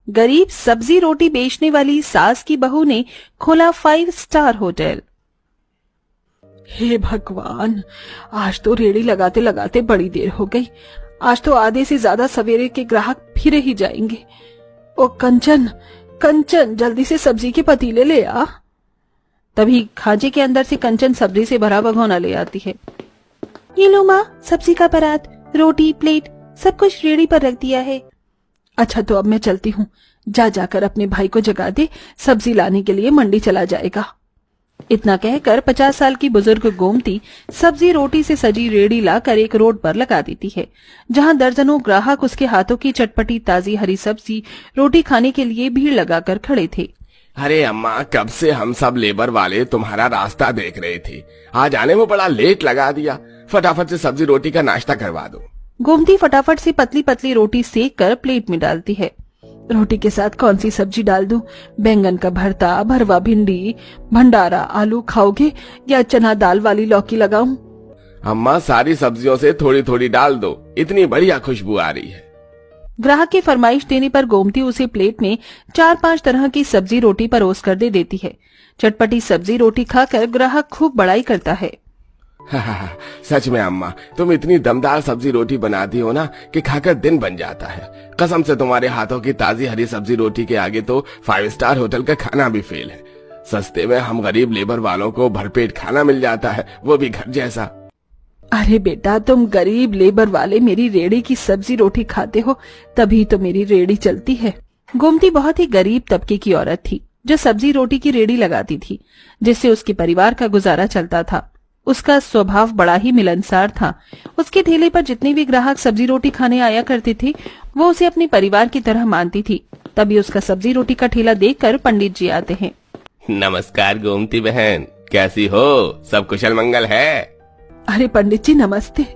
गरीब सब्जी रोटी बेचने वाली सास की बहू ने खोला 5 स्टार होटल। हे भगवान, आज तो रेड़ी लगाते लगाते बड़ी देर हो गई। आज तो आधे से ज्यादा सवेरे के ग्राहक फिर ही जाएंगे। ओ कंचन, कंचन जल्दी से सब्जी के पतीले ले आ। तभी खांचे के अंदर से कंचन सब्जी से भरा भगोना ले आती है। ये लो माँ, सब्जी का परात, रोटी, प्लेट सब कुछ रेड़ी पर रख दिया है। अच्छा तो अब मैं चलती हूँ। जाकर अपने भाई को जगा दे, सब्जी लाने के लिए मंडी चला जाएगा। इतना कहकर 50 साल की बुजुर्ग गोमती सब्जी रोटी से सजी रेड़ी लाकर एक रोड पर लगा देती है, जहां दर्जनों ग्राहक उसके हाथों की चटपटी ताजी हरी सब्जी रोटी खाने के लिए भीड़ लगाकर खड़े थे। अरे अम्मा, कब से हम सब लेबर वाले तुम्हारा रास्ता देख रहे थे। आज आने में बड़ा लेट लगा दिया। फटाफट से सब्जी रोटी का नाश्ता करवा दो। गोमती फटाफट से पतली पतली रोटी सेक कर प्लेट में डालती है। रोटी के साथ कौन सी सब्जी डाल दूं? बैंगन का भरता, भरवा भिंडी, भंडारा, आलू खाओगे या चना दाल वाली लौकी लगाऊं? अम्मा, सारी सब्जियों से थोड़ी थोड़ी डाल दो, इतनी बढ़िया खुशबू आ रही है। ग्राहक की फरमाइश देने पर गोमती उसे प्लेट में 4-5 तरह की सब्जी रोटी परोस कर दे देती है। चटपटी सब्जी रोटी खाकर ग्राहक खूब बड़ाई करता है। सच में अम्मा, तुम इतनी दमदार सब्जी रोटी बनाती हो ना कि खाकर दिन बन जाता है। कसम से तुम्हारे हाथों की ताजी हरी सब्जी रोटी के आगे तो 5 स्टार होटल का खाना भी फेल है। सस्ते में हम गरीब लेबर वालों को भरपेट खाना मिल जाता है, वो भी घर जैसा। अरे बेटा, तुम गरीब लेबर वाले मेरी रेड़ी की सब्जी रोटी खाते हो, तभी तो मेरी रेड़ी चलती है। गोमती बहुत ही गरीब तबके की औरत थी, जो सब्जी रोटी की रेड़ी लगाती थी, जिससे उसके परिवार का गुजारा चलता था। उसका स्वभाव बड़ा ही मिलनसार था। उसके ठेले पर जितने भी ग्राहक सब्जी रोटी खाने आया करते थे, वो उसे अपने परिवार की तरह मानती थी। तभी उसका सब्जी रोटी का ठेला देखकर पंडित जी आते हैं। नमस्कार गोमती बहन, कैसी हो? सब कुशल मंगल है? अरे पंडित जी नमस्ते।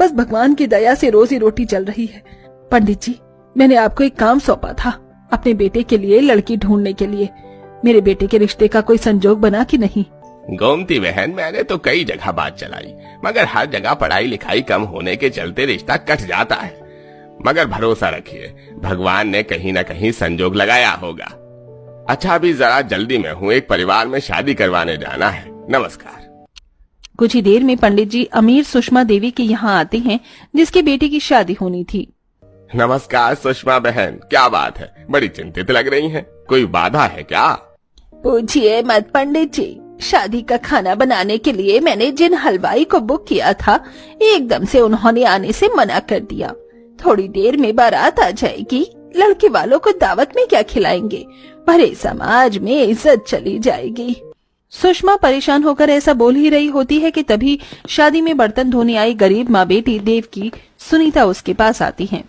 बस भगवान की दया से रोजी रोटी चल रही है। पंडित जी, मैंने आपको एक काम सौंपा था, अपने बेटे के लिए लड़की ढूंढने के लिए। मेरे बेटे के रिश्ते का कोई संजोग बना कि नहीं? गोमती बहन, मैंने तो कई जगह बात चलाई, मगर हर जगह पढ़ाई लिखाई कम होने के चलते रिश्ता कट जाता है। मगर भरोसा रखिए, भगवान ने कहीं न कहीं संजोग लगाया होगा। अच्छा, अभी जरा जल्दी में हूँ, एक परिवार में शादी करवाने जाना है। नमस्कार। कुछ ही देर में पंडित जी अमीर सुषमा देवी के यहाँ आते हैं, जिसके बेटे की शादी होनी थी। नमस्कार सुषमा बहन, क्या बात है, बड़ी चिंतित लग रही हैं। कोई बाधा है क्या? पूछिए मत पंडित जी। शादी का खाना बनाने के लिए मैंने जिन हलवाई को बुक किया था, एकदम से उन्होंने आने से मना कर दिया। थोड़ी देर में बारात आ जाएगी, लड़के वालों को दावत में क्या खिलाएंगे? भरे समाज में इज्जत चली जाएगी। सुषमा परेशान होकर ऐसा बोल ही रही होती है कि तभी शादी में बर्तन धोने आई गरीब माँ बेटी देवकी सुनीता उसके पास आती है।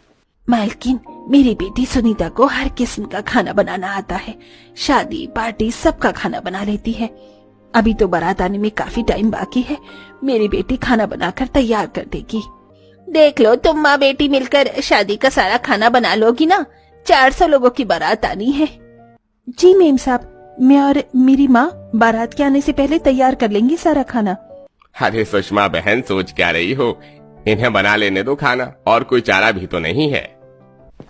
मालकिन, मेरी बेटी सुनीता को हर किस्म का खाना बनाना आता है। शादी पार्टी सबका खाना बना लेती है। अभी तो बारात आने में काफी टाइम बाकी है। मेरी बेटी खाना बनाकर तैयार कर देगी। देख लो, तुम माँ बेटी मिलकर शादी का सारा खाना बना लोगी ना। 400 लोगों की बारात आनी है। जी मेम साहब, मैं और मेरी माँ बारात के आने से पहले तैयार कर लेंगे सारा खाना। अरे सुषमा बहन, सोच क्या रही हो? इन्हें बना लेने दो खाना, और कोई चारा भी तो नहीं है।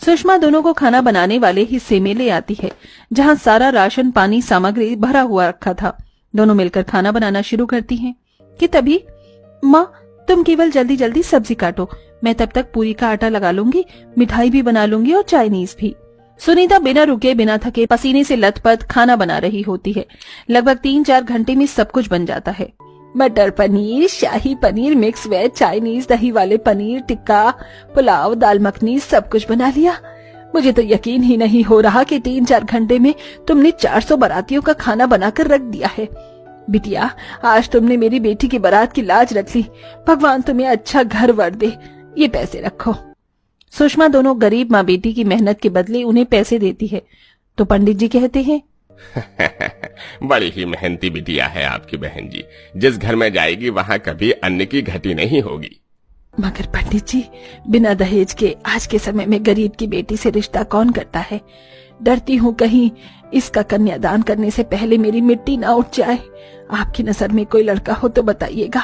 सुषमा दोनों को खाना बनाने वाले हिस्से में ले आती है, जहाँ सारा राशन पानी सामग्री भरा हुआ रखा था। दोनों मिलकर खाना बनाना शुरू करती हैं कि तभी माँ, तुम केवल जल्दी जल्दी सब्जी काटो, मैं तब तक पूरी का आटा लगा लूंगी, मिठाई भी बना लूंगी और चाइनीज भी। सुनीता बिना रुके बिना थके पसीने से लथपथ खाना बना रही होती है। लगभग 3-4 घंटे में सब कुछ बन जाता है। मटर पनीर, शाही पनीर, मिक्स वेज, चाइनीज, दही वाले पनीर टिक्का, पुलाव, दाल मखनी सब कुछ बना लिया। मुझे तो यकीन ही नहीं हो रहा कि 3-4 घंटे में तुमने 400 बारातियों का खाना बनाकर रख दिया है। बिटिया, आज तुमने मेरी बेटी की बारात की लाज रख ली। भगवान तुम्हें अच्छा घर वर दे। ये पैसे रखो। सुषमा दोनों गरीब माँ बेटी की मेहनत के बदले उन्हें पैसे देती है, तो पंडित जी कहते हैं बड़ी ही मेहनती बिटिया है आपकी बहन जी। जिस घर में जाएगी वहाँ कभी अन्न की घटी नहीं होगी। मगर पंडित जी, बिना दहेज के आज के समय में गरीब की बेटी से रिश्ता कौन करता है? डरती हूँ कहीं इसका कन्यादान करने से पहले मेरी मिट्टी ना उठ जाए। आपकी नजर में कोई लड़का हो तो बताइएगा।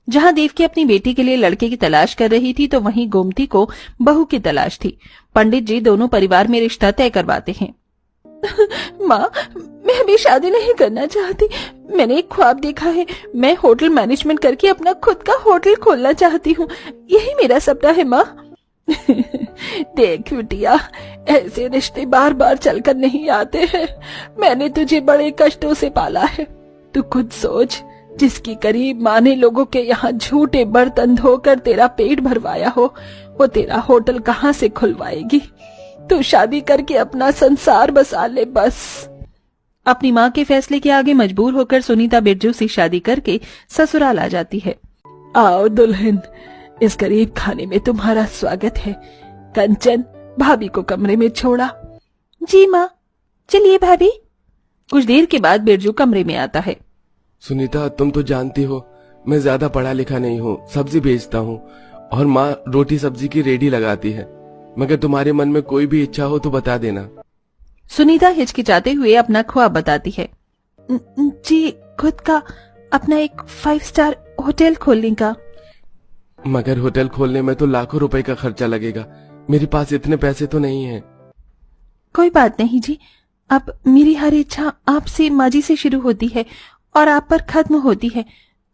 जहां देवकी अपनी बेटी के लिए लड़के की तलाश कर रही थी तो वहीं गोमती को बहू की तलाश थी। पंडित जी दोनों परिवार में रिश्ता तय करवाते हैं। माँ, मैं अभी शादी नहीं करना चाहती। मैंने एक ख्वाब देखा है, मैं होटल मैनेजमेंट करके अपना खुद का होटल खोलना चाहती हूँ। यही मेरा सपना है माँ। देख बिटिया, ऐसे रिश्ते बार बार चलकर नहीं आते हैं। मैंने तुझे बड़े कष्टों से पाला है। तू खुद सोच, जिसकी करीब माँ ने लोगों के यहाँ झूठे बर्तन धोकर तेरा पेट भरवाया हो, वो तेरा होटल कहाँ से खुलवाएगी। तू शादी करके अपना संसार बसा ले बस। अपनी माँ के फैसले के आगे मजबूर होकर सुनीता बिरजू से शादी करके ससुराल आ जाती है। आओ दुल्हन, इस गरीब खाने में तुम्हारा स्वागत है। कंचन, भाभी को कमरे में छोड़ा। जी माँ। चलिए भाभी। कुछ देर के बाद बिरजू कमरे में आता है। सुनीता, तुम तो जानती हो मैं ज्यादा पढ़ा लिखा नहीं हूँ, सब्जी बेचता हूँ और माँ रोटी सब्जी की रेडी लगाती है। मगर तुम्हारे मन में कोई भी इच्छा हो तो बता देना। सुनीता हिचकिचाते हुए अपना ख्वाब बताती है। जी, खुद का अपना एक 5 स्टार होटल खोलने का। मगर होटल खोलने में तो लाखों रुपए का खर्चा लगेगा। मेरे पास इतने पैसे तो नहीं हैं। कोई बात नहीं जी, अब मेरी हर इच्छा आपसे माँ जी से शुरू होती है और आप पर खत्म होती है।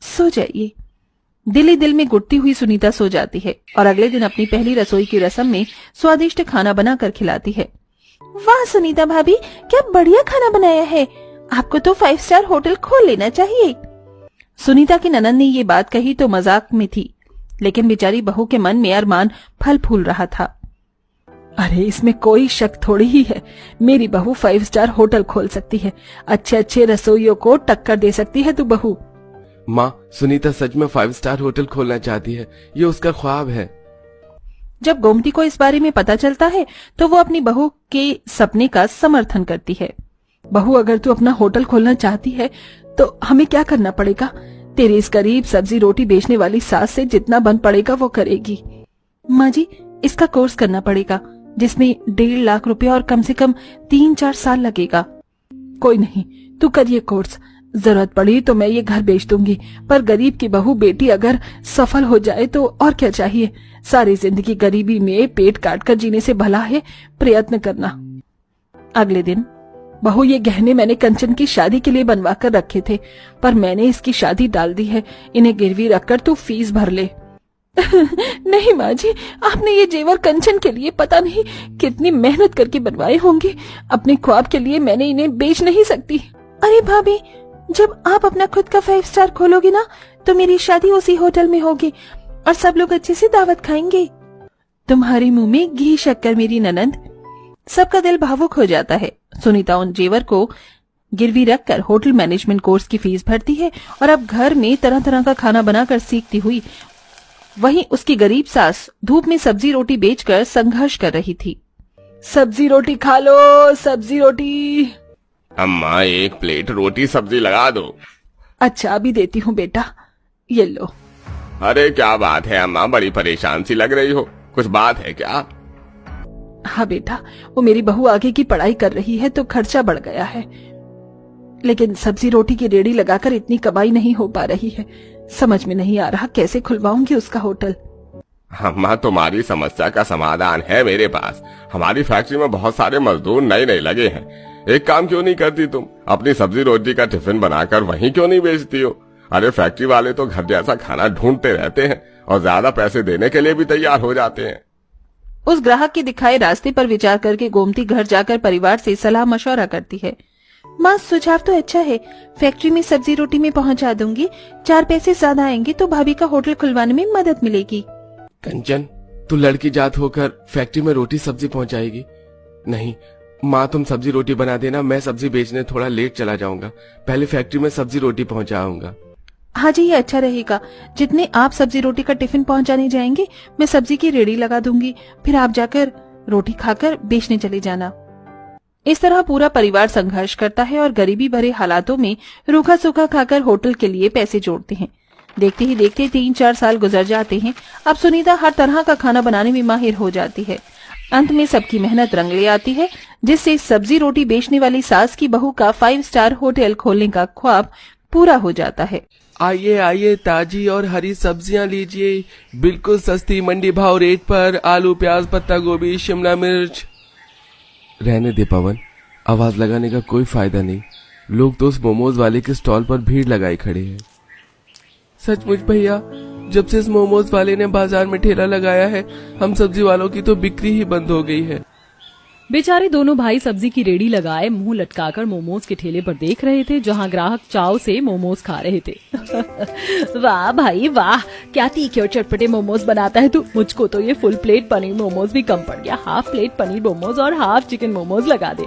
सो जाइए। दिल ही दिल में गुटती हुई सुनीता सो जाती है और अगले दिन अपनी पहली रसोई की रस्म में स्वादिष्ट खाना बनाकर खिलाती है। वाह सुनीता भाभी, क्या बढ़िया खाना बनाया है। आपको तो 5 स्टार होटल खोल लेना चाहिए। सुनीता की ननद ने ये बात कही तो मजाक में थी, लेकिन बेचारी बहू के मन में अरमान फल फूल रहा था। अरे इसमें कोई शक थोड़ी ही है। मेरी बहू 5 स्टार होटल खोल सकती है। अच्छे अच्छे रसोइयों को टक्कर दे सकती है तू बहू। माँ, सुनीता सच में 5 स्टार होटल खोलना चाहती है। ये उसका ख्वाब है। जब गोमती को इस बारे में पता चलता है तो वो अपनी बहू के सपने का समर्थन करती है। बहू, अगर तू अपना होटल खोलना चाहती है तो हमें क्या करना पड़ेगा? तेरी इस गरीब सब्जी रोटी बेचने वाली सास से जितना बन पड़ेगा वो करेगी। माँ जी, इसका कोर्स करना पड़ेगा जिसमें 1.5 लाख रुपए और कम से कम 3-4 साल लगेगा। कोई नहीं, तू कर ये कोर्स। जरूरत पड़ी तो मैं ये घर बेच दूंगी, पर गरीब की बहू बेटी अगर सफल हो जाए तो और क्या चाहिए। सारी जिंदगी गरीबी में पेट काट कर जीने से भला है प्रयत्न करना। अगले दिन, बहू, ये गहने मैंने कंचन की शादी के लिए बनवा कर रखे थे, पर मैंने इसकी शादी डाल दी है। इन्हें गिरवी रखकर तू फीस भर ले। नहीं माँ जी, आपने ये जेवर कंचन के लिए पता नहीं कितनी मेहनत करके बनवाए होंगे। अपने ख्वाब के लिए मैंने इन्हें बेच नहीं सकती। अरे भाभी, जब आप अपना खुद का 5 स्टार खोलोगे ना तो मेरी शादी उसी होटल में होगी और सब लोग अच्छे से दावत खाएंगे। तुम्हारे मुंह में घी शक्कर मेरी ननद। सबका दिल भावुक हो जाता है। सुनीता उन जेवर को गिरवी रखकर होटल मैनेजमेंट कोर्स की फीस भरती है और अब घर में तरह तरह का खाना बनाकर सीखती हुई वहीं उसकी गरीब सास धूप में सब्जी रोटी बेचकर संघर्ष कर रही थी। सब्जी रोटी खा लो, सब्जी रोटी। अम्मा, एक प्लेट रोटी सब्जी लगा दो। अच्छा, अभी देती हूँ बेटा, ये लो। अरे क्या बात है अम्मा, बड़ी परेशान सी लग रही हो, कुछ बात है क्या? हाँ बेटा, वो मेरी बहू आगे की पढ़ाई कर रही है तो खर्चा बढ़ गया है, लेकिन सब्जी रोटी की रेडी लगाकर इतनी कमाई नहीं हो पा रही है। समझ में नहीं आ रहा कैसे खुलवाऊंगी उसका होटल। अम्मा, तुम्हारी समस्या का समाधान है मेरे पास। हमारी फैक्ट्री में बहुत सारे मजदूर नए नए लगे हैं। एक काम क्यों नहीं करती तुम? अपनी सब्जी रोटी का टिफिन बनाकर वहीं क्यों नहीं बेचती हो? अरे फैक्ट्री वाले तो घर जैसा खाना ढूंढते रहते हैं और ज्यादा पैसे देने के लिए भी तैयार हो जाते हैं। उस ग्राहक के दिखाए रास्ते पर विचार करके गोमती घर जाकर परिवार से सलाह मशवरा करती है। माँ, सुझाव तो अच्छा है। फैक्ट्री में सब्जी रोटी में पहुँचा दूंगी, 4 पैसे ज्यादा आएंगे तो भाभी का होटल खुलवाने में मदद मिलेगी। कंचन, तू लड़की जात होकर फैक्ट्री में रोटी सब्जी पहुंचाएगी? नहीं माँ, तुम सब्जी रोटी बना देना, मैं सब्जी बेचने थोड़ा लेट चला जाऊंगा। पहले फैक्ट्री में सब्जी रोटी पहुंचाऊंगा। हाँ जी, ये अच्छा रहेगा। जितने आप सब्जी रोटी का टिफिन पहुंचाने जाएंगे मैं सब्जी की रेडी लगा दूंगी, फिर आप जाकर रोटी खाकर बेचने चले जाना। इस तरह पूरा परिवार संघर्ष करता है और गरीबी भरे हालातों में रूखा सूखा खाकर होटल के लिए पैसे जोड़ते हैं। देखते ही देखते 3-4 साल गुजर जाते हैं। अब सुनीता हर तरह का खाना बनाने में माहिर हो जाती है। अंत में सबकी मेहनत रंग ले आती है, जिससे सब्जी रोटी बेचने वाली सास की बहू का 5 स्टार होटल खोलने का ख्वाब पूरा हो जाता है। आइए आइए, ताजी और हरी सब्जियां लीजिए, बिल्कुल सस्ती मंडी भाव रेट पर। आलू, प्याज, पत्ता गोभी, शिमला मिर्च। रहने दे पवन, आवाज लगाने का कोई फायदा नहीं। लोग तो उस मोमोज वाले के स्टॉल पर भीड़ लगाए खड़े हैं। सचमुच भैया, जब से इस मोमोज वाले ने बाजार में ठेला लगाया है, हम सब्जी वालों की तो बिक्री ही बंद हो गई है। बेचारे दोनों भाई सब्जी की रेडी लगाए मुंह लटकाकर मोमोज के ठेले पर देख रहे थे, जहां ग्राहक चाव से मोमोज खा रहे थे। वाह भाई वाह, क्या तीखे और चटपटे मोमोज बनाता है तू। मुझको तो ये फुल प्लेट पनीर मोमोज भी कम पड़ गया। हाफ प्लेट पनीर मोमोज और हाफ चिकन मोमोज लगा दे।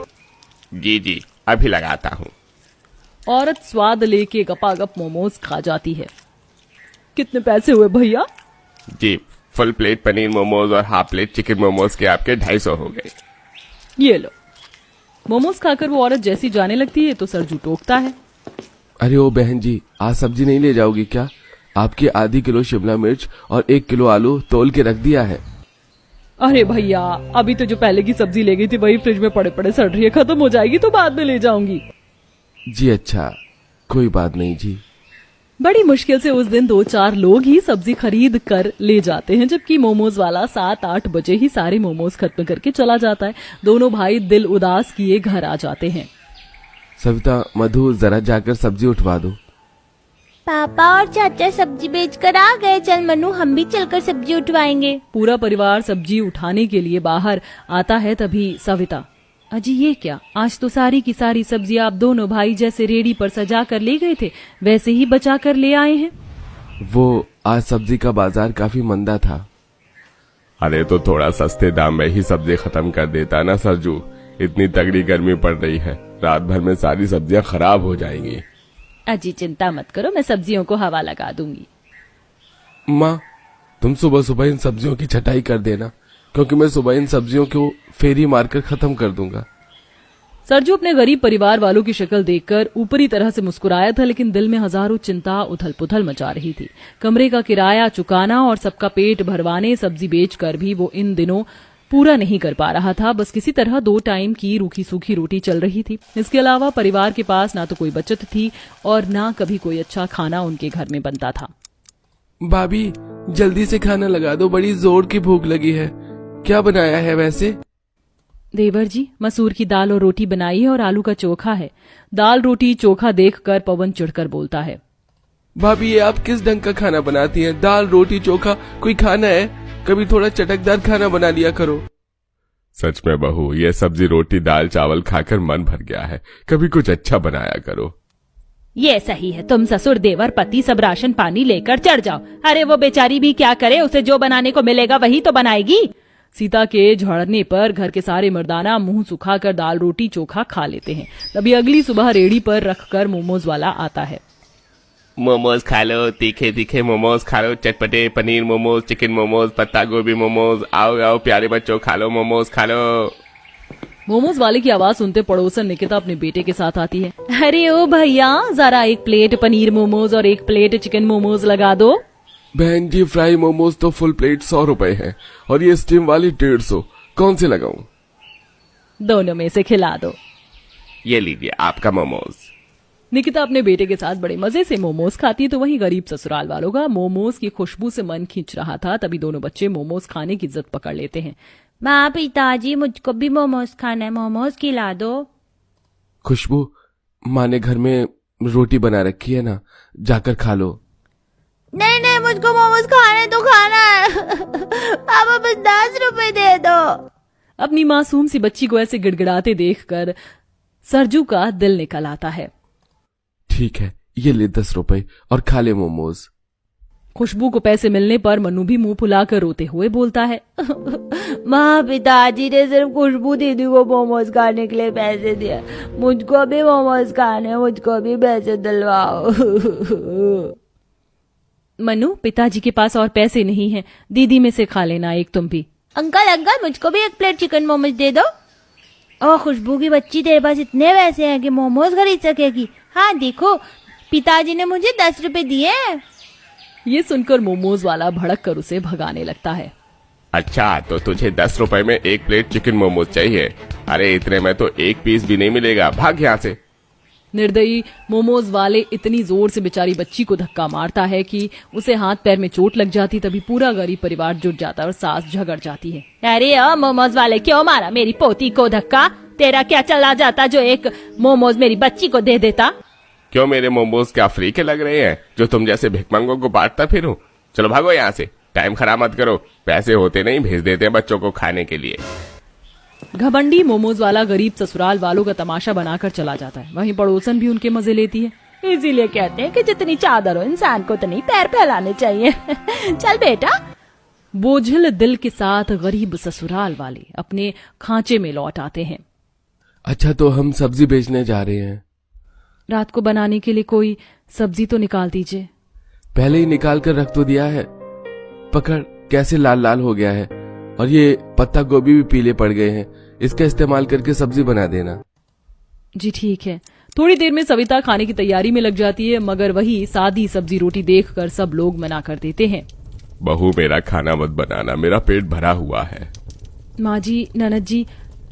जी जी, अभी लगाता हूँ। औरत स्वाद लेके गपागप मोमोज खा जाती है। कितने पैसे हुए भैया? जी, फुल प्लेट पनीर मोमोज और हाफ प्लेट चिकन मोमोज के आपके 250 हो गए। ये लो। मोमोज खाकर वो औरत जैसी जाने लगती है तो सरजू टोकता है। अरे ओ बहन जी, आज सब्जी नहीं ले जाओगी क्या? आपकी आधी किलो शिमला मिर्च और 1 किलो आलू तोल के रख दिया है। अरे भैया, अभी तो जो पहले की सब्जी ले गई थी वही फ्रिज में पड़े पड़े सड़ रही है। खत्म हो जाएगी तो बाद में ले जाऊंगी। जी अच्छा, कोई बात नहीं जी। बड़ी मुश्किल से उस दिन 2-4 लोग ही सब्जी खरीद कर ले जाते हैं, जबकि मोमोज वाला 7-8 बजे ही सारे मोमोज खत्म करके चला जाता है। दोनों भाई दिल उदास किए घर आ जाते हैं। सविता, मधु, जरा जाकर सब्जी उठवा दो। पापा और चाचा सब्जी बेचकर आ गए। चल मनु, हम भी चलकर सब्जी उठवाएंगे। पूरा परिवार सब्जी उठाने के लिए बाहर आता है। तभी सविता, अजी ये क्या, आज तो सारी की सारी सब्जी आप दोनों भाई जैसे रेडी पर सजा कर ले गए थे वैसे ही बचा कर ले आए हैं। वो आज सब्जी का बाजार काफी मंदा था। अरे तो थोड़ा सस्ते दाम में ही सब्जी खत्म कर देता ना सरजू। इतनी तगड़ी गर्मी पड़ रही है, रात भर में सारी सब्जियां खराब हो जाएंगी। अजी चिंता मत करो, मैं सब्जियों को हवा लगा दूंगी। माँ, तुम सुबह सुबह इन सब्जियों की छटाई कर देना, क्योंकि मैं सुबह इन सब्जियों को फेरी मारकर खत्म कर दूंगा। सरजू अपने गरीब परिवार वालों की शक्ल देखकर ऊपरी तरह से मुस्कुराया था, लेकिन दिल में हजारों चिंता उथल पुथल मचा रही थी। कमरे का किराया चुकाना और सबका पेट भरवाने सब्जी बेचकर भी वो इन दिनों पूरा नहीं कर पा रहा था। बस किसी तरह 2 टाइम की रूखी सूखी रोटी चल रही थी। इसके अलावा परिवार के पास ना तो कोई बचत थी और ना कभी कोई अच्छा खाना उनके घर में बनता था। भाभी, जल्दी से खाना लगा दो, बड़ी जोर की भूख लगी है। क्या बनाया है वैसे? देवर जी, मसूर की दाल और रोटी बनाई है और आलू का चोखा है। दाल रोटी चोखा देखकर पवन चिढ़कर बोलता है, भाभी ये आप किस ढंग का खाना बनाती हैं? दाल रोटी चोखा कोई खाना है? कभी थोड़ा चटकदार खाना बना लिया करो। सच में बहू, ये सब्जी रोटी दाल चावल खाकर मन भर गया है, कभी कुछ अच्छा बनाया करो। ये सही है, तुम ससुर देवर पति सब राशन पानी लेकर चढ़ जाओ। अरे वो बेचारी भी क्या करे, उसे जो बनाने को मिलेगा वही तो बनाएगी। सीता के झड़ने पर घर के सारे मर्दाना मुंह सुखाकर दाल रोटी चोखा खा लेते हैं। तभी अगली सुबह रेडी पर रखकर मोमोज वाला आता है। मोमोज खा लो, तीखे तीखे मोमोज खा लो, चटपटे पनीर मोमोज, चिकन मोमोज, पत्ता गोभी मोमोज। आओ आओ प्यारे बच्चों, खा लो मोमोज खा लो। मोमोज वाले की आवाज सुनते पड़ोसन निकिता अपने बेटे के साथ आती है। अरे ओ भैया, जरा 1 प्लेट पनीर मोमोज और 1 प्लेट चिकन मोमोज लगा दो। बहन जी, फ्राई मोमोज तो फुल प्लेट 100 रुपए है और ये स्टीम वाली 150। कौन से लगाऊं? दोनों में से खिला दो। ये लीजिए आपका मोमोज। निकिता अपने बेटे के साथ बड़े मजे से मोमोज खाती है तो वहीं गरीब ससुराल वालों का मोमोज की खुशबू से मन खींच रहा था। तभी दोनों बच्चे मोमोज खाने की जिद पकड़ लेते हैं। माँ, पिताजी, मुझको भी मोमोज खाना है, मोमोज खिला दो। खुशबू, माँ ने घर में रोटी बना रखी है ना, जाकर खा लो। नहीं नहीं, मुझको मोमोज खाने तो खाना है। पापा बस 10 रुपए दे दो। अपनी मासूम सी बच्ची को ऐसे गिड़गिड़ाते देखकर सरजू का दिल निकल आता है। ठीक है, ये ले 10 रुपए और खा ले मोमोज। खुशबू को पैसे मिलने पर मनु भी मुंह फुलाकर रोते हुए बोलता है, माँ, पिताजी ने सिर्फ खुशबू दीदी को मोमोज खाने के लिए पैसे दिए। मुझको भी मोमोज खाने, मुझको भी पैसे दिलवाओ। मनु, पिताजी के पास और पैसे नहीं हैं, दीदी में से खा लेना एक तुम भी। अंकल अंकल, मुझको भी 1 प्लेट चिकन मोमोज दे दो। ओ खुशबू की बच्ची, तेरे पास इतने पैसे हैं कि मोमोज खरीद सकेगी। हाँ देखो, पिताजी ने मुझे 10 रुपए दिए। ये सुनकर मोमोज वाला भड़क कर उसे भगाने लगता है। अच्छा, तो तुझे 10 रुपए में 1 प्लेट चिकन मोमोज चाहिए? अरे इतने में तो 1 पीस भी नहीं मिलेगा, भाग यहाँ से। निर्दयी मोमोज वाले इतनी जोर से बेचारी बच्ची को धक्का मारता है कि उसे हाथ पैर में चोट लग जाती। तभी पूरा गरीब परिवार जुट जाता है और सास झगड़ जाती है। अरे मोमोज वाले, क्यों मारा मेरी पोती को धक्का? तेरा क्या चला जाता जो एक मोमोज मेरी बच्ची को दे देता? क्यों मेरे मोमोज क्या फ्री के लग रहे हैं जो तुम जैसे भिखमंगों को बांटता फिरूं? चलो भागो यहाँ से, टाइम खराब मत करो। पैसे होते नहीं भेज देते हैं बच्चों को खाने के लिए। घमंडी मोमोज वाला गरीब ससुराल वालों का तमाशा बनाकर चला जाता है। वहीं पड़ोसन भी उनके मजे लेती है। इसीलिए कहते हैं कि जितनी चादर हो इंसान को उतनी पैर फैलाने चाहिए। चल बेटा। बोझिल दिल के साथ गरीब ससुराल वाले अपने खांचे में लौट आते हैं। अच्छा, तो हम सब्जी बेचने जा रहे हैं। रात को बनाने के लिए कोई सब्जी तो निकाल दीजिए। पहले ही निकाल कर रख तो दिया है। पकड़, कैसे लाल लाल हो गया है। और ये पत्ता गोभी भी पीले पड़ गए हैं। इसका इस्तेमाल करके सब्जी बना देना। जी ठीक है। थोड़ी देर में सविता खाने की तैयारी में लग जाती है, मगर वही सादी सब्जी रोटी देखकर सब लोग मना कर देते हैं। बहू, मेरा खाना मत बनाना, मेरा पेट भरा हुआ है। माँ जी, ननद जी,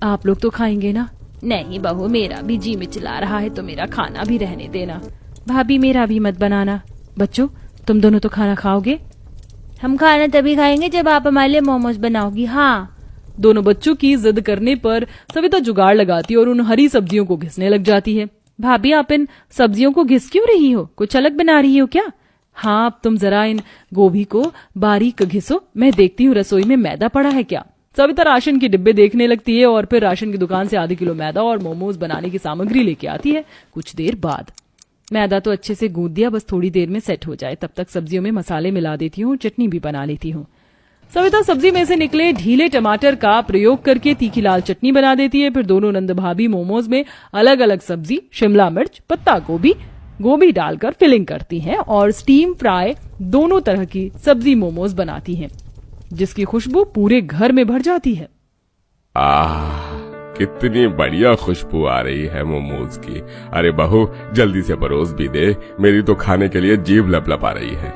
आप लोग तो खाएंगे ना? नहीं बहू, मेरा भी जी मिचला रहा है तो मेरा खाना भी रहने देना। भाभी, मेरा भी मत बनाना। बच्चों, तुम दोनों तो खाना खाओगे? हम खाना तभी खाएंगे जब आप हमारे लिए मोमोज बनाओगी। हाँ। दोनों बच्चों की जिद करने पर सविता जुगाड़ लगाती है और उन हरी सब्जियों को घिसने लग जाती है। भाभी, आप इन सब्जियों को घिस क्यों रही हो? कुछ अलग बना रही हो क्या? हाँ, अब तुम जरा इन गोभी को बारीक घिसो, मैं देखती हूँ रसोई में मैदा पड़ा है क्या। सविता राशन के डिब्बे देखने लगती है और फिर राशन की दुकान से आधे किलो मैदा और मोमोज बनाने की सामग्री लेके आती है। कुछ देर बाद मैदा तो अच्छे से गूंद दिया, बस थोड़ी देर में सेट हो जाए तब तक सब्जियों में मसाले मिला देती हूँ, चटनी भी बना लेती हूँ। सविता सब्जी में से निकले ढीले टमाटर का प्रयोग करके तीखी लाल चटनी बना देती है। फिर दोनों नंद भाभी मोमोज में अलग अलग सब्जी, शिमला मिर्च, पत्ता गोभी डालकर फिलिंग करती हैं और स्टीम फ्राई दोनों तरह की सब्जी मोमोज बनाती हैं, जिसकी खुशबू पूरे घर में भर जाती है। कितनी बढ़िया खुशबू आ रही है मोमोज की। अरे बहू, जल्दी से परोस भी दे, मेरी तो खाने के लिए जीभ लपलपा रही है।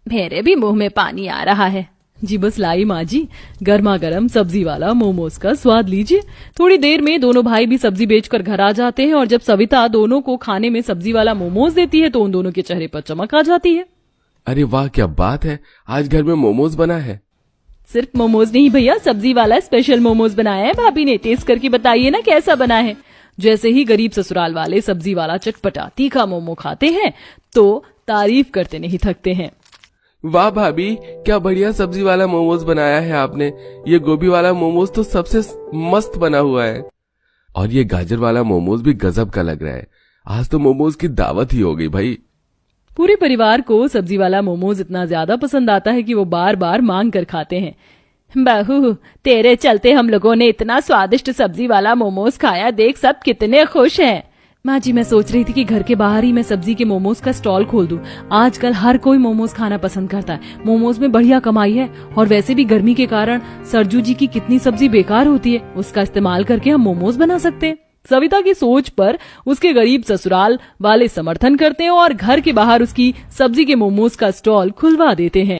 मेरे भी मुंह में पानी आ रहा है। जी बस लाई माँ जी, गर्मा गर्म सब्जी वाला मोमोज का स्वाद लीजिए। थोड़ी देर में दोनों भाई भी सब्जी बेचकर घर आ जाते हैं और जब सविता दोनों को खाने में सब्जी वाला मोमोज देती है तो उन दोनों के चेहरे पर चमक आ जाती है। अरे वाह, क्या बात है, आज घर में मोमोज बना है। सिर्फ मोमोज नहीं भैया, सब्जी वाला स्पेशल मोमोज बनाया है। भाभी ने टेस्ट करके बताइए ना कैसा बना है। जैसे ही गरीब ससुराल वाले सब्जी वाला चटपटा तीखा मोमो खाते हैं तो तारीफ करते नहीं थकते हैं। वाह भाभी, क्या बढ़िया सब्जी वाला मोमोज बनाया है आपने। ये गोभी वाला मोमोज तो सबसे मस्त बना हुआ है और ये गाजर वाला मोमोज भी गजब का लग रहा है। आज तो मोमोज की दावत ही हो गई भाई। पूरे परिवार को सब्जी वाला मोमोज इतना ज्यादा पसंद आता है कि वो बार बार मांग कर खाते हैं। बहू, तेरे चलते हम लोगों ने इतना स्वादिष्ट सब्जी वाला मोमोज खाया, देख सब कितने खुश हैं। माँ जी, मैं सोच रही थी कि घर के बाहर ही मैं सब्जी के मोमोज का स्टॉल खोल दूं। आजकल हर कोई मोमोज खाना पसंद करता है। मोमोज में बढ़िया कमाई है और वैसे भी गर्मी के कारण सरजू जी की कितनी सब्जी बेकार होती है, उसका इस्तेमाल करके हम मोमोज बना सकते हैं। सविता की सोच पर उसके गरीब ससुराल वाले समर्थन करते हैं और घर के बाहर उसकी सब्जी के मोमोज का स्टॉल खुलवा देते हैं।